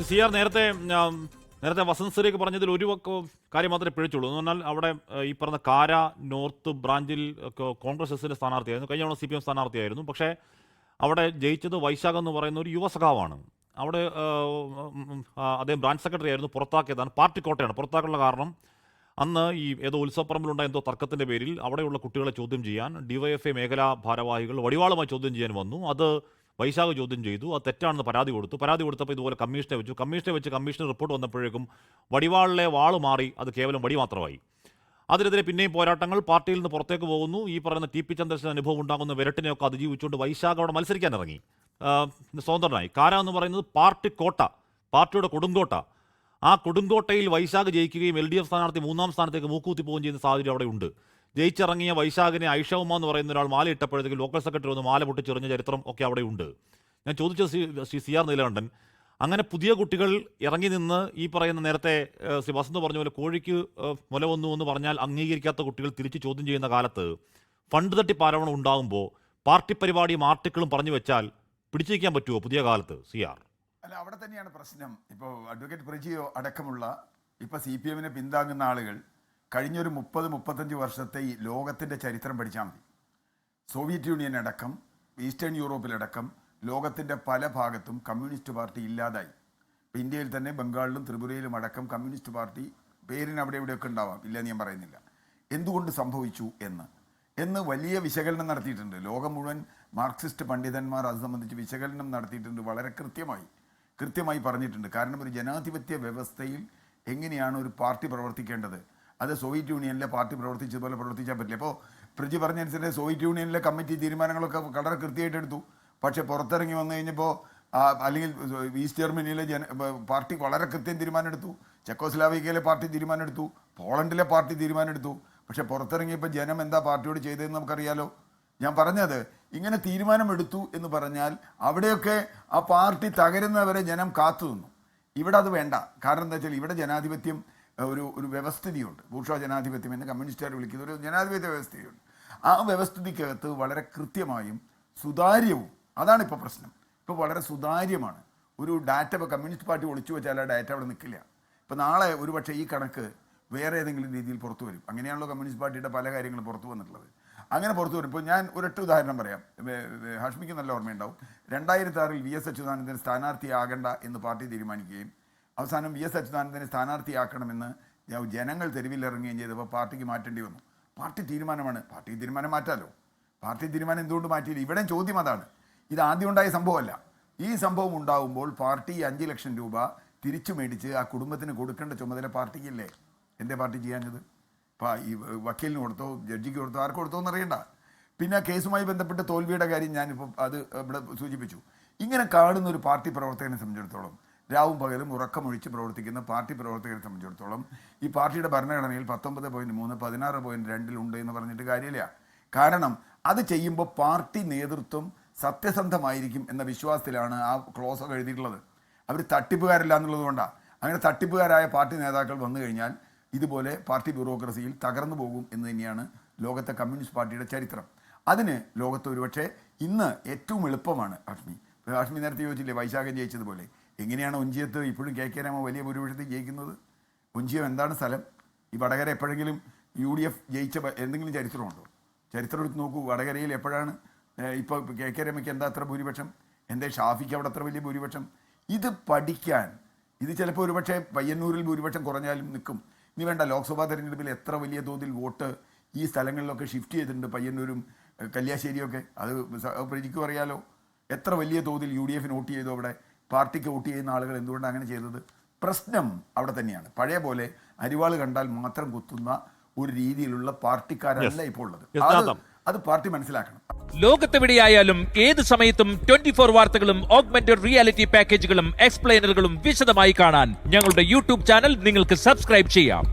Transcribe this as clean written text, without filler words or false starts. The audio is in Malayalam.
സിആർ നേരത്തെ വസന്ത് സിറിയൊക്കെ പറഞ്ഞതിൽ ഒരു കാര്യം മാത്രമേ പിഴച്ചുള്ളൂ എന്ന് പറഞ്ഞാൽ അവിടെ ഈ പറഞ്ഞ കാര നോർത്ത് ബ്രാഞ്ചിൽ കോൺഗ്രസ് എസിന്റെ സ്ഥാനാർത്ഥിയായിരുന്നു, കഴിഞ്ഞ തവണ CPM സ്ഥാനാർത്ഥിയായിരുന്നു. പക്ഷേ അവിടെ ജയിച്ചത് വൈശാഖ് എന്ന് പറയുന്ന ഒരു യുവസഖാവാണ്. അവിടെ അദ്ദേഹം ബ്രാഞ്ച് സെക്രട്ടറി ആയിരുന്നു, പുറത്താക്കിയതാണ്. പാർട്ടി കോട്ടയാണ്. പുറത്താക്കാനുള്ള കാരണം അന്ന് ഈ ഏതോ ഉത്സവപ്പറമ്പിലുണ്ടായ എന്തോ തർക്കത്തിന്റെ പേരിൽ അവിടെയുള്ള കുട്ടികളെ ചോദ്യം ചെയ്യാൻ DYFI മേഖലാ ഭാരവാഹികൾ വടിവാളുമായി ചോദ്യം ചെയ്യാൻ വന്നു. അത് വൈശാഖ് ചോദ്യം ചെയ്തു. അത് തെറ്റാണെന്ന് പരാതി കൊടുത്തപ്പോൾ ഇതുപോലെ കമ്മീഷനെ വെച്ച് കമ്മീഷന് റിപ്പോർട്ട് വന്നപ്പോഴേക്കും വടിവാളിലെ വാള് മാറി അത് കേവലം വടി മാത്രമായി. അതിനെതിരെ പിന്നെയും പോരാട്ടങ്ങൾ, പാർട്ടിയിൽ നിന്ന് പുറത്തേക്ക് പോകുന്നു. ഈ പറയുന്ന TP ചന്ദ്രശേഖരൻ അനുഭവം ഉണ്ടാകുന്ന വിരട്ടിനെയൊക്കെ അതിജീവിച്ചുകൊണ്ട് വൈശാഖ് അവിടെ മത്സരിക്കാൻ ഇറങ്ങി, സ്വതന്ത്രനായി. കാര എന്ന് പറയുന്നത് പാർട്ടി കോട്ട, പാർട്ടിയുടെ കൊടുങ്കോട്ട. ആ കൊടുങ്കോട്ടയിൽ വൈശാഖ് ജയിക്കുകയും LDF സ്ഥാനാർത്ഥി 3ാം സ്ഥാനത്തേക്ക് മൂക്കുകുത്തി പോവുകയും ചെയ്യുന്ന സാഹചര്യം അവിടെ ഉണ്ട്. ജയിച്ചിറങ്ങിയ വൈശാഖിനെ ഐഷ ഉമ്മ എന്ന് പറയുന്ന ഒരാൾ മാല ഇട്ടപ്പോഴത്തേക്ക് ലോക്കൽ സെക്രട്ടറി ഒന്ന് മാല പൊട്ടിച്ചെറിഞ്ഞ ചരിത്രം ഒക്കെ അവിടെ ഉണ്ട്. ഞാൻ ചോദിച്ചത് ശ്രീ CR നീലകണ്ഠൻ, അങ്ങനെ പുതിയ കുട്ടികൾ ഇറങ്ങി നിന്ന് ഈ പറയുന്ന നേരത്തെ ശ്രീ വസന്ത് പറഞ്ഞ പോലെ കോഴിക്ക് മുല വന്നു എന്ന് പറഞ്ഞാൽ അംഗീകരിക്കാത്ത കുട്ടികൾ തിരിച്ച് ചോദ്യം ചെയ്യുന്ന കാലത്ത് ഫണ്ട് തട്ടിപ്പ് ആരോപണം ഉണ്ടാകുമ്പോൾ പാർട്ടി പരിപാടിയും ആർട്ടിക്കിളും പറഞ്ഞു വെച്ചാൽ പിടിച്ചിരിക്കാൻ പറ്റുമോ പുതിയ കാലത്ത് CR? അല്ല, അവിടെ തന്നെയാണ് പ്രശ്നം. ഇപ്പോൾ അഡ്വക്കേറ്റ് പ്രജിയോ അടക്കമുള്ള ഇപ്പോൾ CPM പിന്താങ്ങുന്ന ആളുകൾ കഴിഞ്ഞൊരു 30-35 വർഷത്തെ ഈ ലോകത്തിൻ്റെ ചരിത്രം പഠിച്ചാൽ മതി. സോവിയറ്റ് യൂണിയൻ അടക്കം, ഈസ്റ്റേൺ യൂറോപ്പിലടക്കം ലോകത്തിൻ്റെ പല ഭാഗത്തും കമ്മ്യൂണിസ്റ്റ് പാർട്ടി ഇല്ലാതായി. ഇപ്പോൾ ഇന്ത്യയിൽ തന്നെ ബംഗാളിലും ത്രിപുരയിലും അടക്കം കമ്മ്യൂണിസ്റ്റ് പാർട്ടി പേരിന് അവിടെ ഇവിടെയൊക്കെ ഉണ്ടാവാം, ഇല്ലെന്ന് ഞാൻ പറയുന്നില്ല. എന്തുകൊണ്ട് സംഭവിച്ചു എന്ന് വലിയ വിശകലനം നടത്തിയിട്ടുണ്ട്. ലോകം മുഴുവൻ മാർക്സിസ്റ്റ് പണ്ഡിതന്മാർ അത് സംബന്ധിച്ച് വിശകലനം നടത്തിയിട്ടുണ്ട്. വളരെ കൃത്യമായി പറഞ്ഞിട്ടുണ്ട്. കാരണം ഒരു ജനാധിപത്യ വ്യവസ്ഥയിൽ എങ്ങനെയാണ് ഒരു പാർട്ടി പ്രവർത്തിക്കേണ്ടത്, അത് സോവിയറ്റ് യൂണിയനിലെ പാർട്ടി പ്രവർത്തിച്ചതുപോലെ പ്രവർത്തിക്കാൻ പറ്റില്ല. ഇപ്പോൾ പ്രജി പറഞ്ഞനുസരിച്ച് സോവിയറ്റ് യൂണിയനിലെ കമ്മിറ്റി തീരുമാനങ്ങളൊക്കെ വളരെ കൃത്യമായിട്ട് എടുത്തു. പക്ഷേ പുറത്തിറങ്ങി വന്നു കഴിഞ്ഞപ്പോൾ അല്ലെങ്കിൽ ഈസ്റ്റ് ജർമ്മനിയിലെ പാർട്ടി വളരെ കൃത്യം തീരുമാനമെടുത്തു, ചെക്കോസ്ലാവിക്കയിലെ പാർട്ടി തീരുമാനമെടുത്തു, പോളണ്ടിലെ പാർട്ടി തീരുമാനമെടുത്തു. പക്ഷേ പുറത്തിറങ്ങിയപ്പോൾ ജനം എന്താ പാർട്ടിയോട് ചെയ്തതെന്ന് നമുക്കറിയാലോ. ഞാൻ പറഞ്ഞത് ഇങ്ങനെ തീരുമാനമെടുത്തു എന്ന് പറഞ്ഞാൽ അവിടെയൊക്കെ ആ പാർട്ടി തകരുന്നവരെ ജനം കാത്തു നിന്നു. ഇവിടെ അത് വേണ്ട. കാരണം എന്താ വെച്ചാൽ ഇവിടെ ജനാധിപത്യം ഒരു വ്യവസ്ഥിതിയുണ്ട്. ബൂർഷ്വാ ജനാധിപത്യം എന്ന് കമ്മ്യൂണിസ്റ്റുകാർ വിളിക്കുന്ന ഒരു ജനാധിപത്യ വ്യവസ്ഥയുണ്ട്. ആ വ്യവസ്ഥിതിക്കകത്ത് വളരെ കൃത്യമായും സുതാര്യവും, അതാണ് ഇപ്പോൾ പ്രശ്നം. ഇപ്പോൾ വളരെ സുതാര്യമാണ്. ഒരു ഡാറ്റ ഇപ്പോൾ കമ്മ്യൂണിസ്റ്റ് പാർട്ടി ഒളിച്ചു വെച്ചാൽ ആ ഡാറ്റ അവിടെ നിൽക്കില്ല. ഇപ്പോൾ നാളെ ഒരുപക്ഷെ ഈ കണക്ക് വേറെ ഏതെങ്കിലും രീതിയിൽ പുറത്തു വരും. അങ്ങനെയാണല്ലോ കമ്മ്യൂണിസ്റ്റ് പാർട്ടിയുടെ പല കാര്യങ്ങളും പുറത്തു വന്നിട്ടുള്ളത്. അങ്ങനെ പുറത്തു വരും. ഇപ്പോൾ ഞാൻ ഒരൊറ്റ ഉദാഹരണം പറയാം, ഹാഷ്മിക്ക് നല്ല ഓർമ്മയുണ്ടാവും. 2006 VS അച്യുതാനന്ദൻ സ്ഥാനാർത്ഥിയാകണ്ട എന്ന് പാർട്ടി തീരുമാനിക്കുകയും അവസാനം VS അച്യുതാനന്ദനെ സ്ഥാനാർത്ഥിയാക്കണമെന്ന് ജനങ്ങൾ തെരുവിലിറങ്ങുകയും ചെയ്തപ്പോൾ പാർട്ടിക്ക് മാറ്റേണ്ടി വന്നു. പാർട്ടി തീരുമാനമാണ്, പാർട്ടി തീരുമാനം മാറ്റാലോ. പാർട്ടി തീരുമാനം എന്തുകൊണ്ട് മാറ്റിയില്ല? ഇവിടെ ചോദ്യം അതാണ്. ഇത് ആദ്യം ഉണ്ടായ സംഭവമല്ല. ഈ സംഭവം ഉണ്ടാകുമ്പോൾ പാർട്ടി 5 ലക്ഷം രൂപ തിരിച്ചു മേടിച്ച് ആ കുടുംബത്തിന് കൊടുക്കേണ്ട ചുമതല പാർട്ടിക്കില്ലേ? എന്തേ പാർട്ടി ചെയ്യാഞ്ഞത്? ഈ വക്കീലിന് കൊടുത്തോ, ജഡ്ജിക്ക് കൊടുത്തോ, ആർക്ക് കൊടുത്തോ എന്നറിയണ്ട. പിന്നെ കേസുമായി ബന്ധപ്പെട്ട് തോൽവിയുടെ കാര്യം ഞാനിപ്പോൾ അത് ഇവിടെ സൂചിപ്പിച്ചു. ഇങ്ങനെ കാണുന്ന ഒരു പാർട്ടി പ്രവർത്തകനെ സംബന്ധിച്ചിടത്തോളം, രാവും പകലും ഉറക്കമൊഴിച്ച് പ്രവർത്തിക്കുന്ന പാർട്ടി പ്രവർത്തകരെ സംബന്ധിച്ചിടത്തോളം ഈ പാർട്ടിയുടെ ഭരണഘടനയിൽ 19.3 16.2 ഉണ്ട് എന്ന് പറഞ്ഞിട്ട് കാര്യമില്ല. കാരണം അത് ചെയ്യുമ്പോൾ പാർട്ടി നേതൃത്വം സത്യസന്ധമായിരിക്കും എന്ന വിശ്വാസത്തിലാണ് ആ ക്ലോസൊക്കെ എഴുതിയിട്ടുള്ളത്. അവർ തട്ടിപ്പുകാരില്ല എന്നുള്ളത് കൊണ്ടാണ്. അങ്ങനെ തട്ടിപ്പുകാരായ പാർട്ടി നേതാക്കൾ വന്നു കഴിഞ്ഞാൽ ഇതുപോലെ പാർട്ടി ബ്യൂറോക്രസിയിൽ തകർന്നു പോകും എന്ന് തന്നെയാണ് ലോകത്തെ കമ്മ്യൂണിസ്റ്റ് പാർട്ടിയുടെ ചരിത്രം. അതിന് ലോകത്ത് ഒരുപക്ഷെ ഇന്ന് ഏറ്റവും എളുപ്പമാണ്. ഹാഷ്മി നേരത്തെ ചോദിച്ചില്ലേ വൈശാഖൻ ജയിച്ചതുപോലെ എങ്ങനെയാണ് ഒഞ്ചിയത്ത് ഇപ്പോഴും KK രാമ വലിയ ഭൂരിപക്ഷത്തിൽ ജയിക്കുന്നത്? ഒഞ്ചിയം എന്താണ് സ്ഥലം? ഈ വടകര എപ്പോഴെങ്കിലും UDF ജയിച്ച എന്തെങ്കിലും ചരിത്രമുണ്ടോ? ചരിത്രം എടുത്ത് നോക്കൂ. വടകരയിൽ എപ്പോഴാണ് ഇപ്പോൾ KK രമയ്ക്ക് എന്താ അത്ര ഭൂരിപക്ഷം? എന്തേ ഷാഫിക്ക് അവിടെ അത്ര വലിയ ഭൂരിപക്ഷം? ഇത് പഠിക്കാൻ, ഇത് ചിലപ്പോൾ ഒരുപക്ഷെ പയ്യന്നൂരിൽ ഭൂരിപക്ഷം കുറഞ്ഞാലും നിൽക്കും. ഇനി വേണ്ട, ലോക്സഭാ തെരഞ്ഞെടുപ്പിൽ എത്ര വലിയ തോതിൽ വോട്ട് ഈ സ്ഥലങ്ങളിലൊക്കെ ഷിഫ്റ്റ് ചെയ്തിട്ടുണ്ട്, പയ്യന്നൂരും കല്യാശ്ശേരിയൊക്കെ. അത് പ്രജിക്കും അറിയാലോ. എത്ര വലിയ തോതിൽ UDF വോട്ട് ചെയ്തു, അവിടെ പാർട്ടിക്ക് വോട്ട് ചെയ്യുന്ന ആളുകൾ എന്തുകൊണ്ടാണ് അങ്ങനെ ചെയ്തത്? പ്രശ്നം അവിടെ തന്നെയാണ്. പഴയ പോലെ അരിവാൾ കണ്ടാൽ മാത്രം കുത്തുന്ന ഒരു രീതിയിലുള്ള പാർട്ടിക്കാരല്ല ഇപ്പോൾ ഉള്ളത്. അത് പാർട്ടി മനസ്സിലാക്കണം. ലോകത്തെവിടെയായാലും ഏത് സമയത്തും 24 വാർത്തകളും ഓഗ്മെന്റഡ് റിയാലിറ്റി പാക്കേജുകളും എക്സ്പ്ലെയിനറുകളും വിശദമായി കാണാൻ ഞങ്ങളുടെ YouTube ചാനൽ നിങ്ങൾക്ക് സബ്സ്ക്രൈബ് ചെയ്യാം.